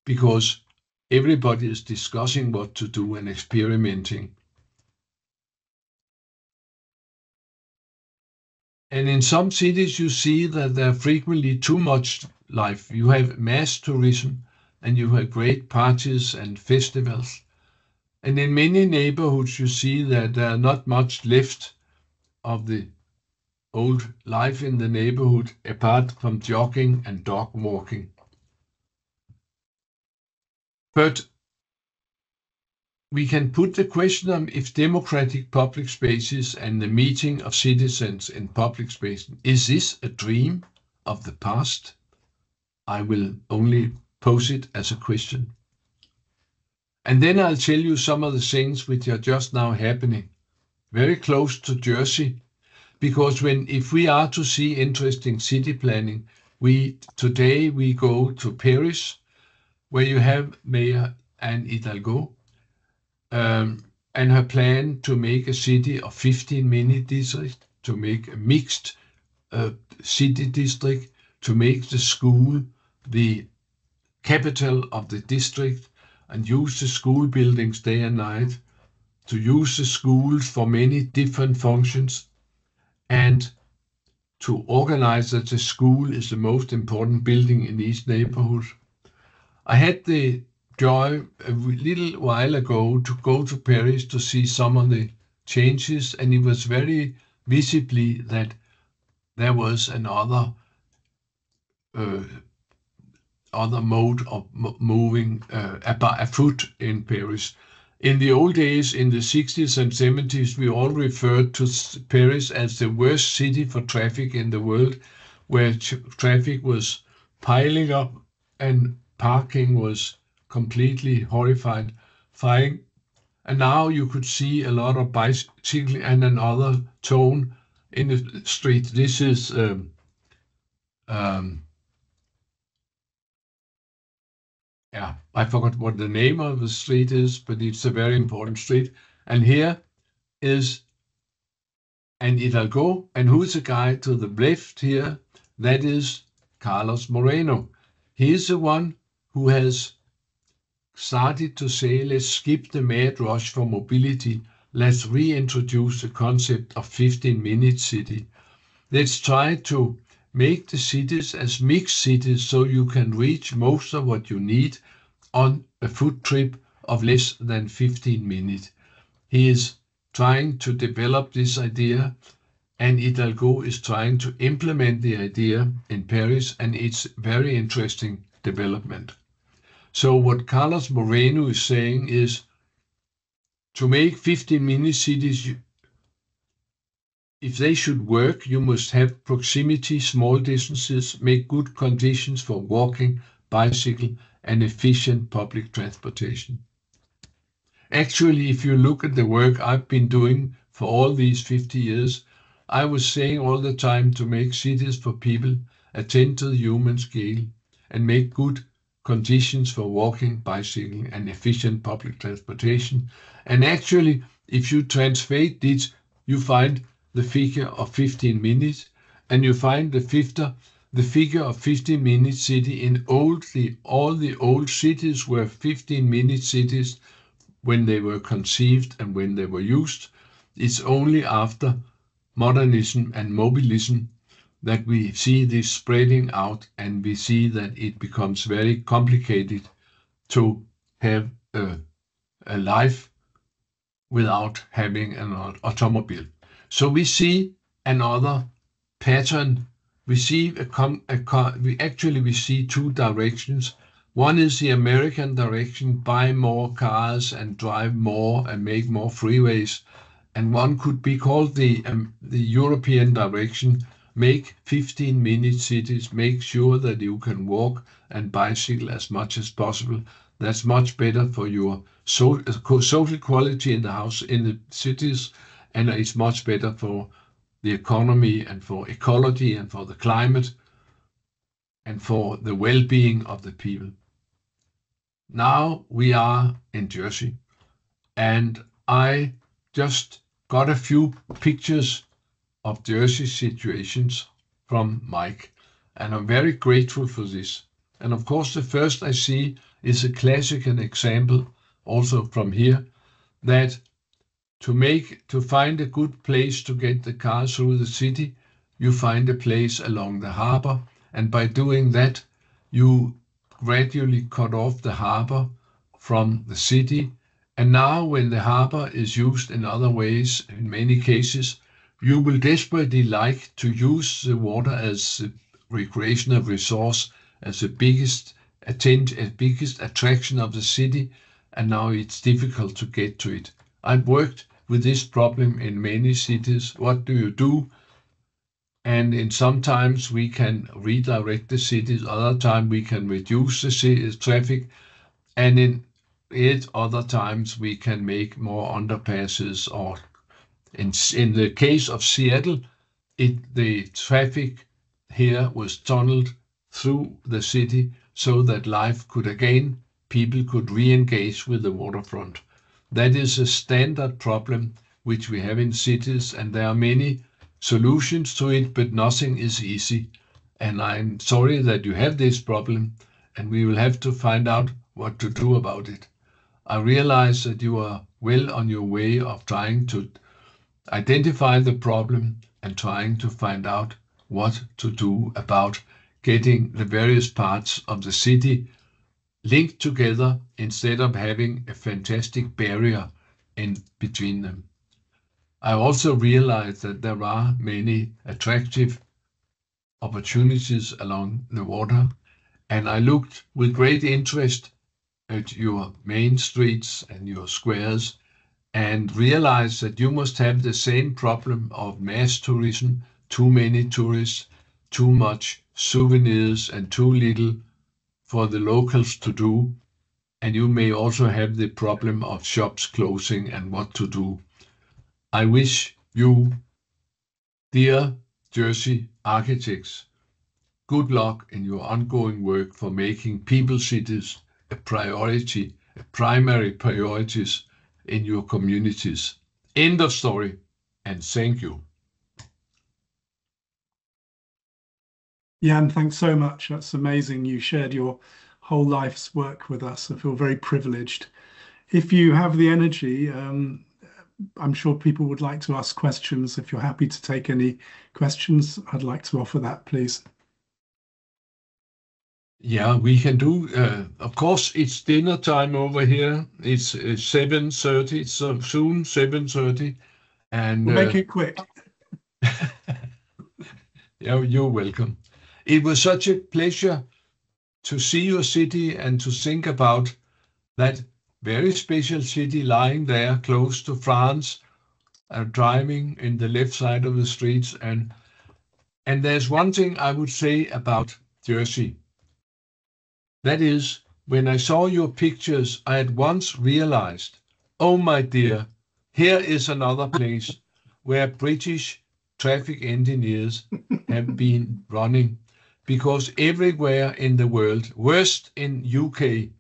because everybody is discussing what to do and experimenting. And in some cities, you see that there are frequently too much life. You have mass tourism and you have great parties and festivals. And in many neighborhoods, you see that there are not much left of the old life in the neighborhood apart from jogging and dog walking. But we can put the question on if democratic public spaces and the meeting of citizens in public spaces, is this a dream of the past? I will only pose it as a question. And then I'll tell you some of the things which are just now happening very close to Jersey, because if we are to see interesting city planning, today we go to Paris, where you have Mayor Anne Hidalgo, and her plan to make a city of 15 mini districts, to make a mixed city district, to make the school the capital of the district and use the school buildings day and night, to use the schools for many different functions, and to organize that the school is the most important building in each neighborhood. I had the joy a little while ago to go to Paris to see some of the changes, and it was very visibly that there was another other mode of moving afoot in Paris. In the old days, in the 60s and 70s, we all referred to Paris as the worst city for traffic in the world, where traffic was piling up and parking was completely horrifying. And now you could see a lot of bicycling and another tone in the street. This is yeah, I forgot what the name of the street is, but it's a very important street. And here is Anne Hidalgo, and who's the guy to the left here? That is Carlos Moreno. He is the one who has started to say, let's skip the mad rush for mobility. Let's reintroduce the concept of 15-minute city. Let's try to make the cities as mixed cities so you can reach most of what you need on a foot trip of less than 15 minutes. He is trying to develop this idea, and Hidalgo is trying to implement the idea in Paris, and it's very interesting development. So what Carlos Moreno is saying is to make 15-minute cities, if they should work, you must have proximity, small distances, make good conditions for walking, bicycle, and efficient public transportation. Actually, if you look at the work I've been doing for all these 50 years, I was saying all the time to make cities for people, attend to the human scale, and make good conditions for walking, bicycling, and efficient public transportation. And actually, if you translate this, you find the figure of 15 minutes, and you find the figure of 15-minute city in all the old cities were 15-minute cities when they were conceived and when they were used. It's only after modernism and mobilism that we see this spreading out, and we see that it becomes very complicated to have a life without having an automobile. So we see another pattern. We see we see two directions. One is the American direction: buy more cars and drive more and make more freeways. And one could be called the European direction: make 15-minute cities, make sure that you can walk and bicycle as much as possible. That's much better for your social quality in the cities, and it's much better for the economy and for ecology and for the climate and for the well-being of the people. Now we are in Jersey, and I just got a few pictures of Jersey situations from Mike, and I'm very grateful for this. And of course, the first I see is a classic example also from here, that to find a good place to get the car through the city, you find a place along the harbor, and by doing that, you gradually cut off the harbor from the city. And now when the harbor is used in other ways, in many cases, you will desperately like to use the water as a recreational resource, as the biggest attraction of the city, and now it's difficult to get to it. I've worked with this problem in many cities. What do you do? And in sometimes we can redirect the cities, other time we can reduce the traffic, and in other times we can make more underpasses, or in the case of Seattle, the traffic here was tunneled through the city so that life could again, people could re-engage with the waterfront. That is a standard problem which we have in cities, and there are many solutions to it, but nothing is easy. And I'm sorry that you have this problem, and we will have to find out what to do about it. I realize that you are well on your way of trying to identify the problem and trying to find out what to do about getting the various parts of the city linked together instead of having a fantastic barrier in between them. I also realized that there are many attractive opportunities along the water, and I looked with great interest at your main streets and your squares and realized that you must have the same problem of mass tourism, too many tourists, too much souvenirs and too little for the locals to do. And you may also have the problem of shops closing and what to do. I wish you, dear Jersey architects, good luck in your ongoing work for making people cities a priority, a primary priorities in your communities. End of story, and thank you.
Jan, thanks so much. That's amazing. You shared your whole life's work with us. I feel very privileged. If you have the energy, I'm sure people would like to ask questions. If you're happy to take any questions, I'd like to offer that, please.
Yeah, we can do. Of course, it's dinner time over here. It's 7:30, so soon 7:30, and
we'll make it quick.
Yeah, you're welcome. It was such a pleasure to see your city and to think about that very special city lying there close to France, driving in the left side of the streets. And there's one thing I would say about Jersey. That is, when I saw your pictures, I at once realized, oh my dear, here is another place where British traffic engineers have been running. Because everywhere in the world, worst in UK,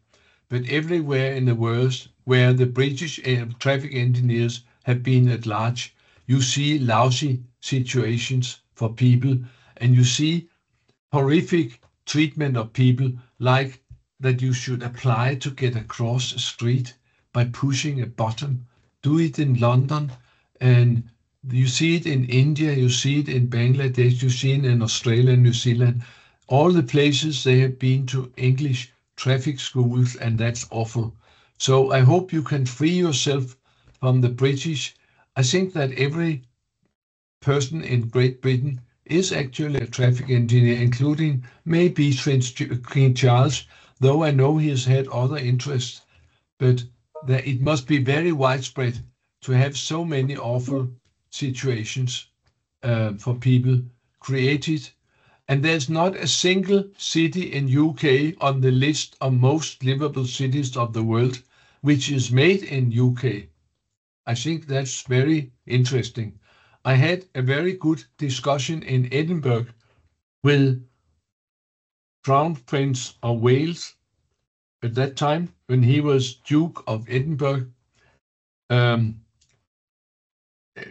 but everywhere in the world where the British traffic engineers have been at large, you see lousy situations for people, and you see horrific treatment of people, like that you should apply to get across a street by pushing a button. Do it in London, and you see it in India, you see it in Bangladesh, you see it in Australia, New Zealand, all the places they have been to English traffic schools, and that's awful. So I hope you can free yourself from the British. I think that every person in Great Britain is actually a traffic engineer, including maybe King Charles, though I know he has had other interests. But it must be very widespread to have so many awful situations for people created. And there's not a single city in UK on the list of most livable cities of the world which is made in UK. I think that's very interesting. I had a very good discussion in Edinburgh with Crown Prince of Wales at that time when he was Duke of Edinburgh.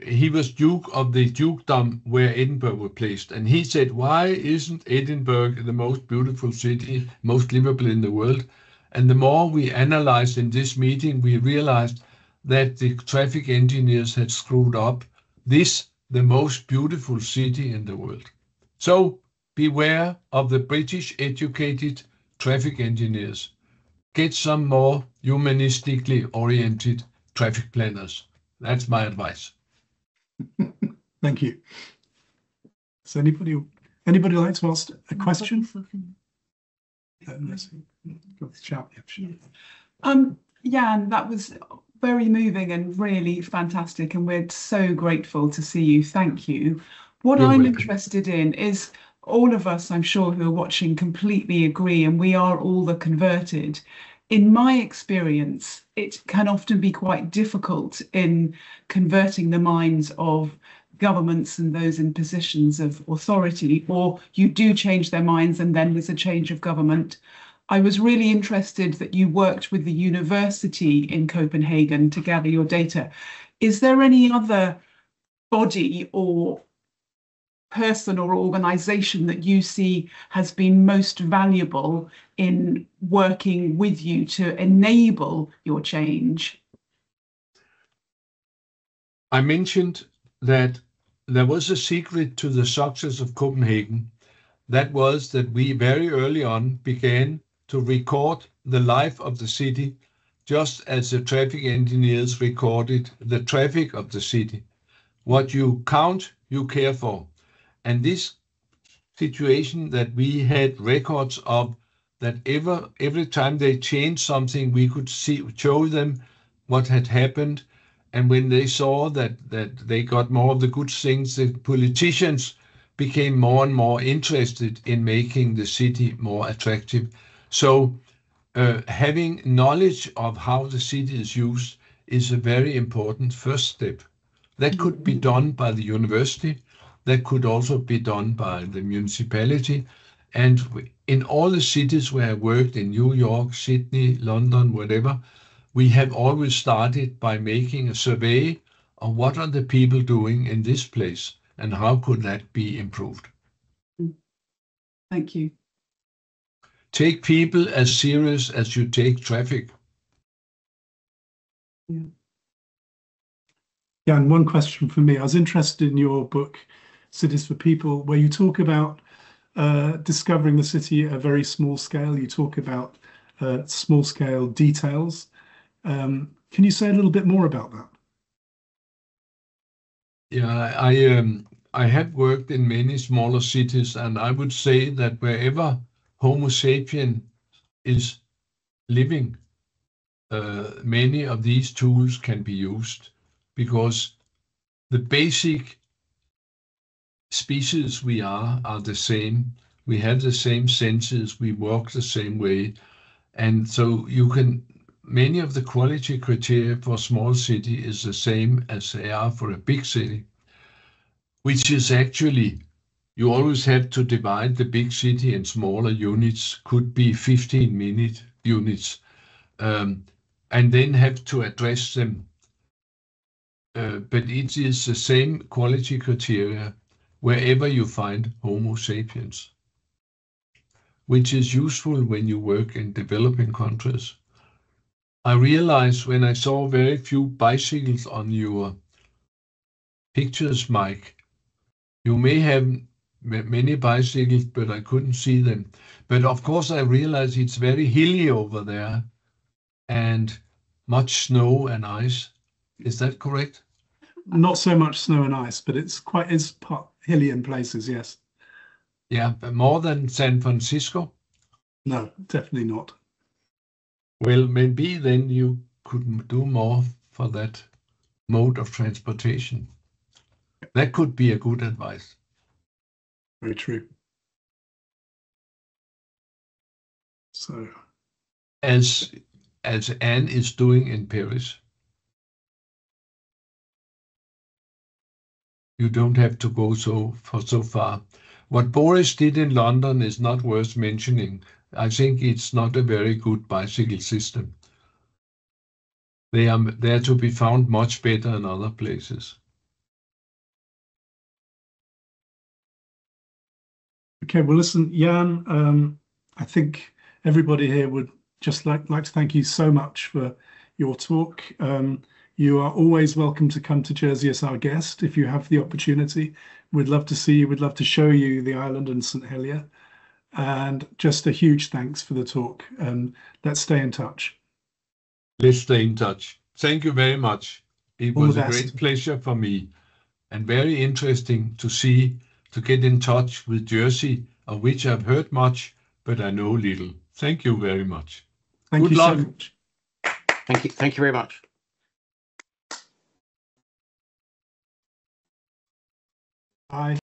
He was Duke of the Dukedom where Edinburgh was placed. And he said, why isn't Edinburgh the most beautiful city, most livable in the world? And the more we analyzed in this meeting, we realized that the traffic engineers had screwed up this, the most beautiful city in the world. So beware of the British educated traffic engineers. Get some more humanistically oriented traffic planners. That's my advice.
Thank you. So anybody like to ask a question?
Jan, that was very moving and really fantastic, and we're so grateful to see you. Thank you. What I'm interested in is, all of us, I'm sure, who are watching completely agree, and we are all the converted. In my experience, it can often be quite difficult in converting the minds of governments and those in positions of authority, or you do change their minds and then there's a change of government. I was really interested that you worked with the university in Copenhagen to gather your data. Is there any other body or person or organization that you see has been most valuable in working with you to enable your change?
I mentioned that there was a secret to the success of Copenhagen. That was that we very early on began to record the life of the city, just as the traffic engineers recorded the traffic of the city. What you count, you care for. And this situation that we had records of, that every time they changed something, we could show them what had happened. And when they saw that they got more of the good things, the politicians became more and more interested in making the city more attractive. So having knowledge of how the city is used is a very important first step. That could be done by the university. That could also be done by the municipality. And in all the cities where I worked, in New York, Sydney, London, whatever, we have always started by making a survey of what are the people doing in this place and how could that be improved.
Thank you.
Take people as serious as you take traffic.
Yeah. Yeah, and one question for me. I was interested in your book, Cities for People, where you talk about discovering the city at a very small scale. You talk about small scale details. Can you say a little bit more about that?
Yeah, I have worked in many smaller cities, and I would say that wherever Homo sapien is living, many of these tools can be used, because the basic species we are the same. We have the same senses, we walk the same way. And so many of the quality criteria for a small city is the same as they are for a big city, which is actually, you always have to divide the big city in smaller units, could be 15-minute units, and then have to address them. But it is the same quality criteria wherever you find Homo sapiens, which is useful when you work in developing countries. I realized when I saw very few bicycles on your pictures, Mike, you may have many bicycles, but I couldn't see them. But of course, I realized it's very hilly over there and much snow and ice. Is that correct?
Not so much snow and ice, but it's hilly in places, yes.
Yeah, but more than San Francisco?
No, definitely not.
Well, maybe then you could do more for that mode of transportation. That could be a good advice.
Very true. So,
as Anne is doing in Paris, you don't have to go so far. What Boris did in London is not worth mentioning. I think it's not a very good bicycle system. They are to be found much better in other places.
Okay, well, listen, Jan, I think everybody here would just like to thank you so much for your talk. You are always welcome to come to Jersey as our guest if you have the opportunity. We'd love to see you. We'd love to show you the island and St. Helier. And just a huge thanks for the talk. And let's stay in touch.
Let's stay in touch. Thank you very much. It was a great pleasure for me and very interesting to get in touch with Jersey, of which I've heard much, but I know little. Thank you very much.
Thank you so much.
Thank you. Thank you very much.
Bye.